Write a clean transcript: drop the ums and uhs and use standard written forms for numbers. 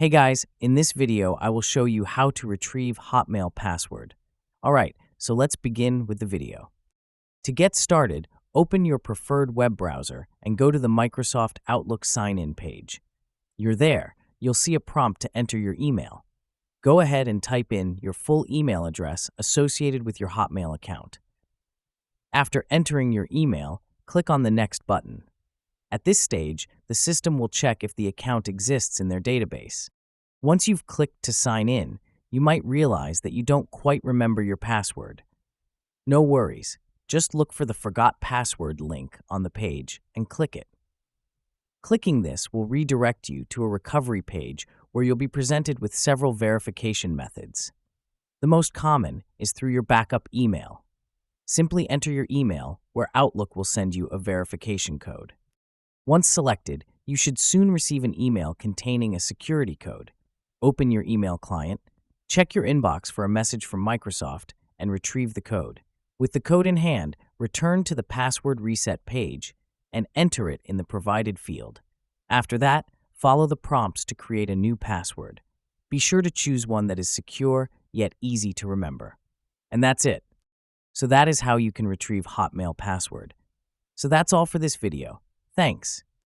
Hey guys, in this video, I will show you how to retrieve Hotmail password. Alright, so let's begin with the video. To get started, open your preferred web browser and go to the Microsoft Outlook sign-in page. You're there. You'll see a prompt to enter your email. Go ahead and type in your full email address associated with your Hotmail account. After entering your email, click on the Next button. At this stage, the system will check if the account exists in their database. Once you've clicked to sign in, you might realize that you don't quite remember your password. No worries, just look for the Forgot Password link on the page and click it. Clicking this will redirect you to a recovery page where you'll be presented with several verification methods. The most common is through your backup email. Simply enter your email, where Outlook will send you a verification code. Once selected, you should soon receive an email containing a security code. Open your email client, check your inbox for a message from Microsoft, and retrieve the code. With the code in hand, return to the password reset page and enter it in the provided field. After that, follow the prompts to create a new password. Be sure to choose one that is secure yet easy to remember. And that's it. So that is how you can retrieve Hotmail password. So that's all for this video. Thanks.